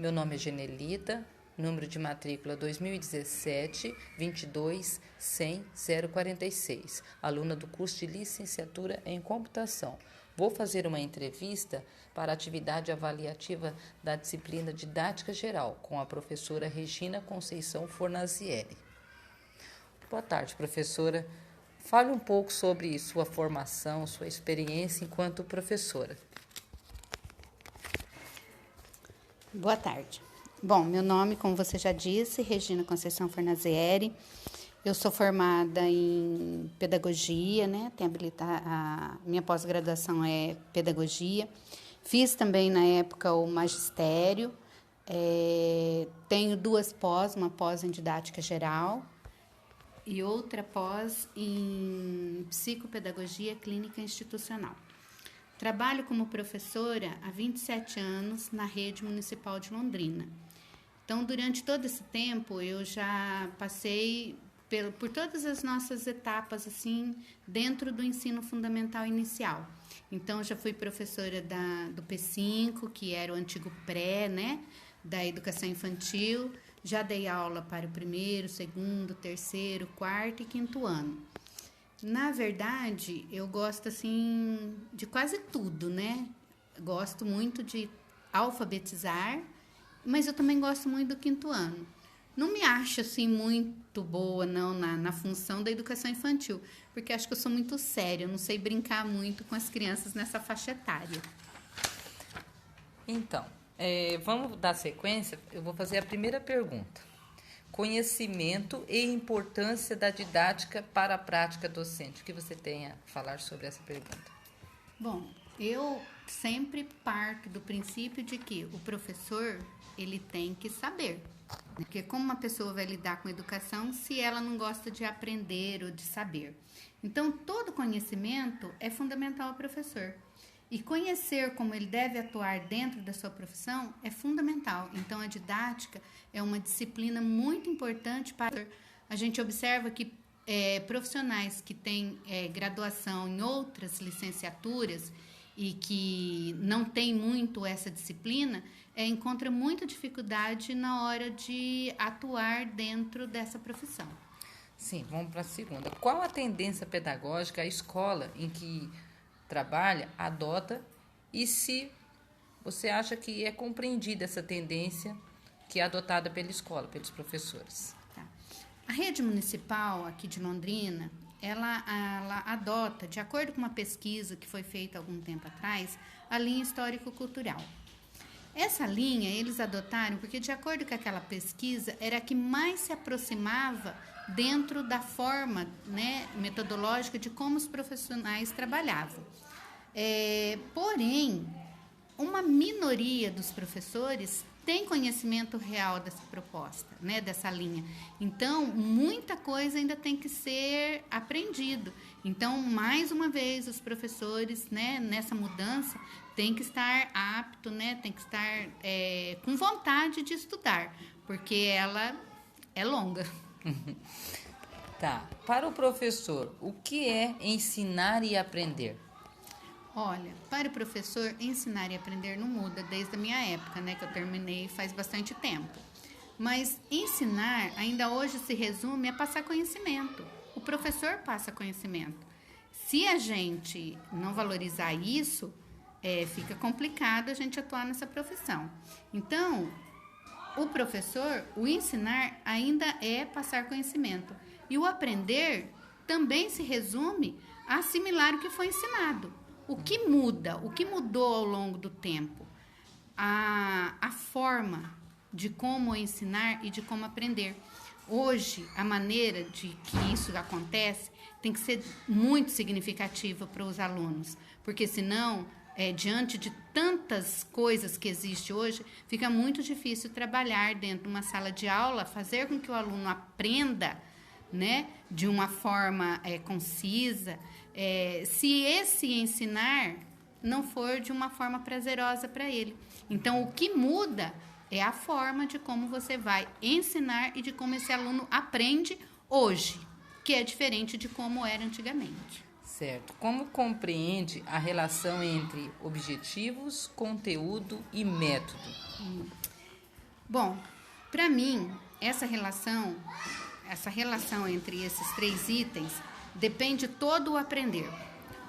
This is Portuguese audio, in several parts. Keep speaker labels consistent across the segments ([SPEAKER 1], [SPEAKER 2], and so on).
[SPEAKER 1] Meu nome é Genelita, número de matrícula 2017 22 100 046, aluna do curso de licenciatura em computação. Vou fazer uma entrevista para a atividade avaliativa da disciplina Didática Geral com a professora Regina Conceição Fornazieri. Boa tarde, professora. Fale um pouco sobre sua formação, sua experiência enquanto professora.
[SPEAKER 2] Boa tarde. Bom, meu nome, como você já disse, Regina Conceição Fornazieri. Eu sou formada em pedagogia, né? A minha pós-graduação é pedagogia. Fiz também, na época, o magistério. Tenho duas pós, uma pós em didática geral e outra pós em psicopedagogia clínica institucional. Trabalho como professora há 27 anos na rede municipal de Londrina. Então, durante todo esse tempo, eu já passei por todas as nossas etapas, assim, dentro do ensino fundamental inicial. Então, já fui professora do P5, que era o antigo pré, né, da educação infantil. Já dei aula para o primeiro, segundo, terceiro, quarto e quinto ano. Na verdade, eu gosto, assim, de quase tudo, né? Gosto muito de alfabetizar, mas eu também gosto muito do quinto ano. Não me acho, assim, muito boa, não, na função da educação infantil, porque acho que eu sou muito séria, eu não sei brincar muito com as crianças nessa faixa etária.
[SPEAKER 1] Então, vamos dar sequência. Eu vou fazer a primeira pergunta. Conhecimento e importância da didática para a prática docente. O que você tem a falar sobre essa pergunta?
[SPEAKER 2] Bom, eu sempre parto do princípio de que o professor, ele tem que saber. Porque como uma pessoa vai lidar com a educação se ela não gosta de aprender ou de saber? Então, todo conhecimento é fundamental ao professor. E conhecer como ele deve atuar dentro da sua profissão é fundamental. Então, a didática é uma disciplina muito importante para... A gente observa que profissionais que têm graduação em outras licenciaturas e que não têm muito essa disciplina, encontram muita dificuldade na hora de atuar dentro dessa profissão.
[SPEAKER 1] Sim, vamos para a segunda. Qual a tendência pedagógica a escola em que trabalha, adota, e se você acha que é compreendida essa tendência que é adotada pela escola, pelos professores?
[SPEAKER 2] Tá. A rede municipal aqui de Londrina, ela adota, de acordo com uma pesquisa que foi feita há algum tempo atrás, a linha histórico-cultural. Essa linha eles adotaram porque, de acordo com aquela pesquisa, era a que mais se aproximava dentro da forma, né, metodológica de como os profissionais trabalhavam. Porém, uma minoria dos professores tem conhecimento real dessa proposta, né, dessa linha. Então, muita coisa ainda tem que ser aprendido. Então, mais uma vez, os professores, né, nessa mudança, tem que estar apto, né, tem que estar com vontade de estudar, porque ela é longa.
[SPEAKER 1] Tá. Para o professor, o que é ensinar e aprender?
[SPEAKER 2] Olha, para o professor, ensinar e aprender não muda desde a minha época, né, que eu terminei faz bastante tempo. Mas ensinar ainda hoje se resume a passar conhecimento. O professor passa conhecimento. Se a gente não valorizar isso, fica complicado a gente atuar nessa profissão. Então, o professor, o ensinar ainda é passar conhecimento. E o aprender também se resume a assimilar o que foi ensinado. O que muda? O que mudou ao longo do tempo? A forma de como ensinar e de como aprender. Hoje, a maneira de que isso acontece tem que ser muito significativa para os alunos, porque senão, diante de tantas coisas que existem hoje, fica muito difícil trabalhar dentro de uma sala de aula, fazer com que o aluno aprenda, né, de uma forma concisa, se esse ensinar não for de uma forma prazerosa para ele. Então, o que muda é a forma de como você vai ensinar e de como esse aluno aprende hoje, que é diferente de como era antigamente.
[SPEAKER 1] Certo. Como compreende a relação entre objetivos, conteúdo e método?
[SPEAKER 2] Bom, para mim, essa relação entre esses 3 itens depende todo o aprender.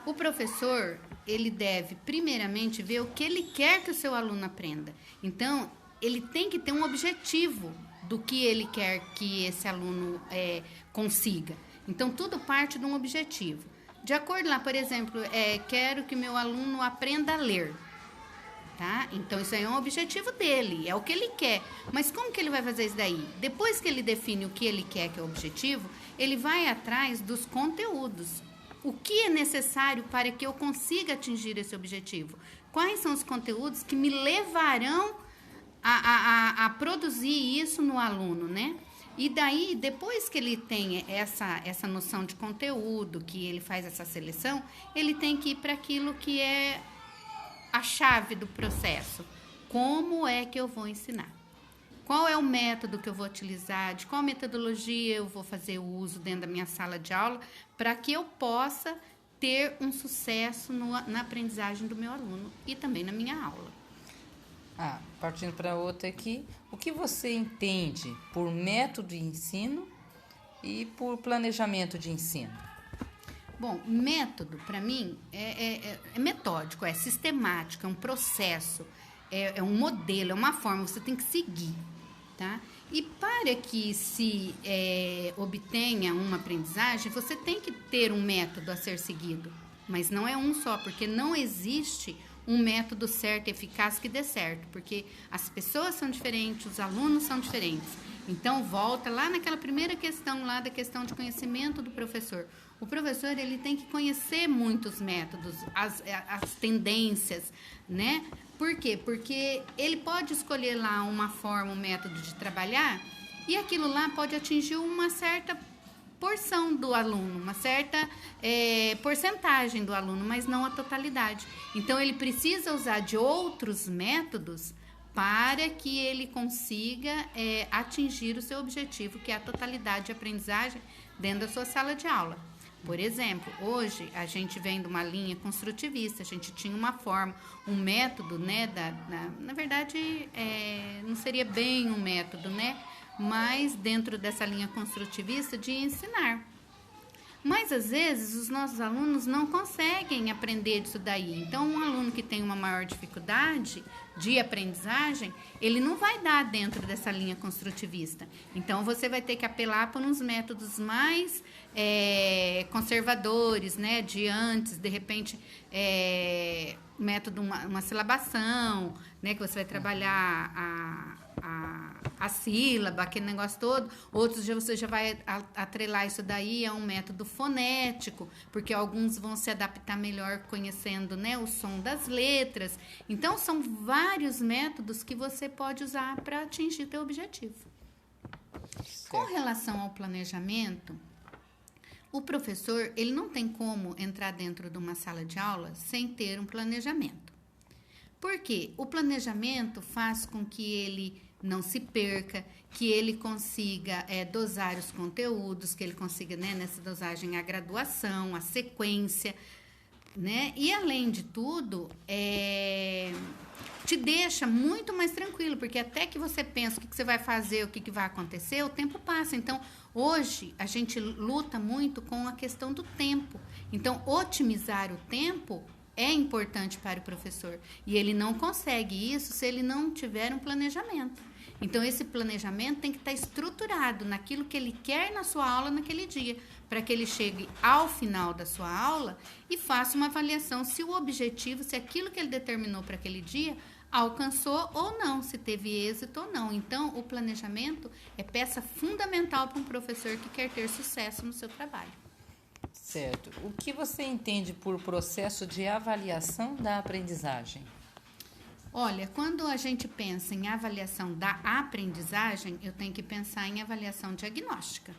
[SPEAKER 2] O professor, ele deve primeiramente ver o que ele quer que o seu aluno aprenda. Então, ele tem que ter um objetivo do que ele quer que esse aluno consiga. Então, tudo parte de um objetivo. De acordo lá, por exemplo, quero que meu aluno aprenda a ler. Tá? Então, isso aí é um objetivo dele, é o que ele quer. Mas como que ele vai fazer isso daí? Depois que ele define o que ele quer, que é o objetivo, ele vai atrás dos conteúdos. O que é necessário para que eu consiga atingir esse objetivo? Quais são os conteúdos que me levarão a produzir isso no aluno, né? E daí, depois que ele tem essa noção de conteúdo, que ele faz essa seleção, ele tem que ir para aquilo que é a chave do processo. Como é que eu vou ensinar? Qual é o método que eu vou utilizar? De qual metodologia eu vou fazer uso dentro da minha sala de aula para que eu possa ter um sucesso na aprendizagem do meu aluno e também na minha aula.
[SPEAKER 1] Partindo para outra aqui, o que você entende por método de ensino e por planejamento de ensino?
[SPEAKER 2] Bom, método, para mim, é metódico, é sistemático, é um processo, é um modelo, é uma forma, você tem que seguir, tá? E para que se obtenha uma aprendizagem, você tem que ter um método a ser seguido, mas não é um só, porque não existe um método certo e eficaz que dê certo, porque as pessoas são diferentes, os alunos são diferentes. Então, volta lá naquela primeira questão, lá da questão de conhecimento do professor. O professor, ele tem que conhecer muitos métodos, as tendências, né? Por quê? Porque ele pode escolher lá uma forma, um método de trabalhar e aquilo lá pode atingir uma certa porção do aluno, uma certa porcentagem do aluno, mas não a totalidade. Então, ele precisa usar de outros métodos para que ele consiga atingir o seu objetivo, que é a totalidade de aprendizagem dentro da sua sala de aula. Por exemplo, hoje a gente vem de uma linha construtivista, a gente tinha uma forma, um método, né? Na verdade, não seria bem um método, né? Mas dentro dessa linha construtivista de ensinar. Mas, às vezes, os nossos alunos não conseguem aprender disso daí. Então, um aluno que tem uma maior dificuldade de aprendizagem, ele não vai dar dentro dessa linha construtivista. Então, você vai ter que apelar para uns métodos mais conservadores, né? De antes, de repente, método, uma silabação, né? Que você vai trabalhar a sílaba, aquele negócio todo. Outros você já vai atrelar isso daí a um método fonético, porque alguns vão se adaptar melhor conhecendo, né, o som das letras. Então, são vários métodos que você pode usar para atingir teu objetivo. Certo. Com relação ao planejamento, o professor, ele não tem como entrar dentro de uma sala de aula sem ter um planejamento. Por quê? O planejamento faz com que ele não se perca, que ele consiga dosar os conteúdos, que ele consiga, né, nessa dosagem, a graduação, a sequência, né? E, além de tudo, te deixa muito mais tranquilo, porque até que você pensa o que você vai fazer, o que vai acontecer, o tempo passa. Então, hoje, a gente luta muito com a questão do tempo. Então, otimizar o tempo é importante para o professor. E ele não consegue isso se ele não tiver um planejamento. Então, esse planejamento tem que estar estruturado naquilo que ele quer na sua aula naquele dia, para que ele chegue ao final da sua aula e faça uma avaliação se o objetivo, se aquilo que ele determinou para aquele dia alcançou ou não, se teve êxito ou não. Então, o planejamento é peça fundamental para um professor que quer ter sucesso no seu trabalho.
[SPEAKER 1] Certo. O que você entende por processo de avaliação da aprendizagem?
[SPEAKER 2] Olha, quando a gente pensa em avaliação da aprendizagem, eu tenho que pensar em avaliação diagnóstica.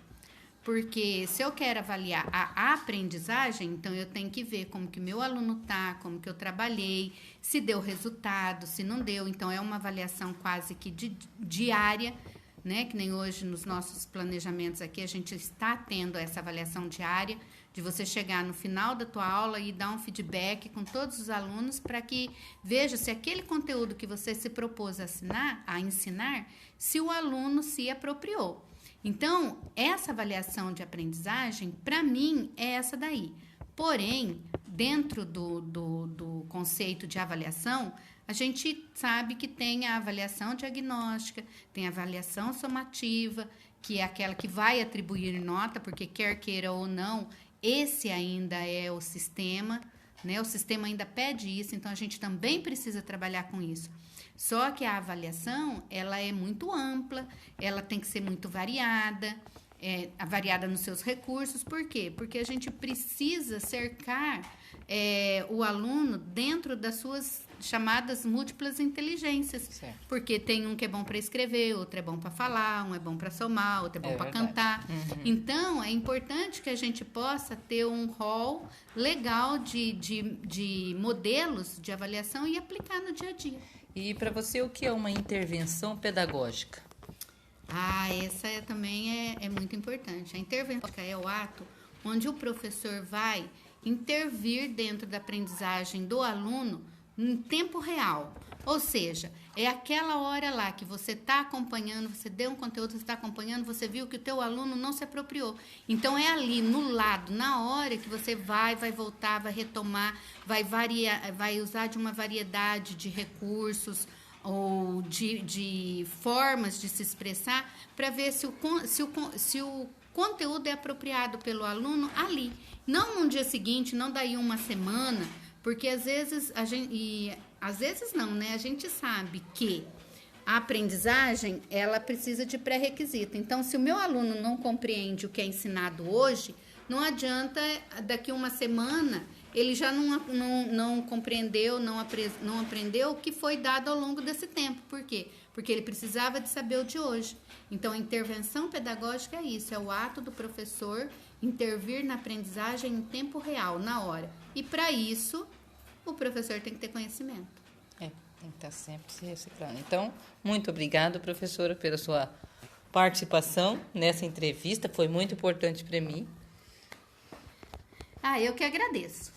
[SPEAKER 2] Porque se eu quero avaliar a aprendizagem, então eu tenho que ver como que meu aluno está, como que eu trabalhei, se deu resultado, se não deu. Então, é uma avaliação quase que diária, né? Que nem hoje nos nossos planejamentos aqui, a gente está tendo essa avaliação diária de você chegar no final da tua aula e dar um feedback com todos os alunos para que veja se aquele conteúdo que você se propôs a ensinar, se o aluno se apropriou. Então, essa avaliação de aprendizagem, para mim, é essa daí. Porém, dentro do conceito de avaliação, a gente sabe que tem a avaliação diagnóstica, tem a avaliação somativa, que é aquela que vai atribuir nota, porque quer queira ou não, esse ainda é o sistema, né? O sistema ainda pede isso, então a gente também precisa trabalhar com isso. Só que a avaliação, ela é muito ampla, ela tem que ser muito variada, variada nos seus recursos. Por quê? Porque a gente precisa cercar o aluno dentro das suas chamadas múltiplas inteligências. Certo. Porque tem um que é bom para escrever, outro é bom para falar, um é bom para somar, outro é bom para cantar. Uhum. Então, é importante que a gente possa ter um rol legal de modelos de avaliação e aplicar no dia a dia.
[SPEAKER 1] E para você, o que é uma intervenção pedagógica?
[SPEAKER 2] Essa também é muito importante. A intervenção é o ato onde o professor vai intervir dentro da aprendizagem do aluno em tempo real. Ou seja, é aquela hora lá que você está acompanhando, você deu um conteúdo, você está acompanhando, você viu que o teu aluno não se apropriou. Então, é ali, no lado, na hora que você vai voltar, vai retomar, vai variar, vai usar de uma variedade de recursos ou de formas de se expressar para ver se o conteúdo é apropriado pelo aluno ali. Não no dia seguinte, não daí uma semana, porque às vezes às vezes não, né? A gente sabe que a aprendizagem, ela precisa de pré-requisito. Então, se o meu aluno não compreende o que é ensinado hoje, não adianta daqui uma semana ele já não compreendeu, não aprendeu o que foi dado ao longo desse tempo. Por quê? Porque ele precisava de saber o de hoje. Então, a intervenção pedagógica é isso, é o ato do professor intervir na aprendizagem em tempo real, na hora. E, para isso, o professor tem que ter conhecimento.
[SPEAKER 1] Tem que estar sempre se reciclando. Então, muito obrigada, professora, pela sua participação nessa entrevista. Foi muito importante para mim.
[SPEAKER 2] Eu que agradeço.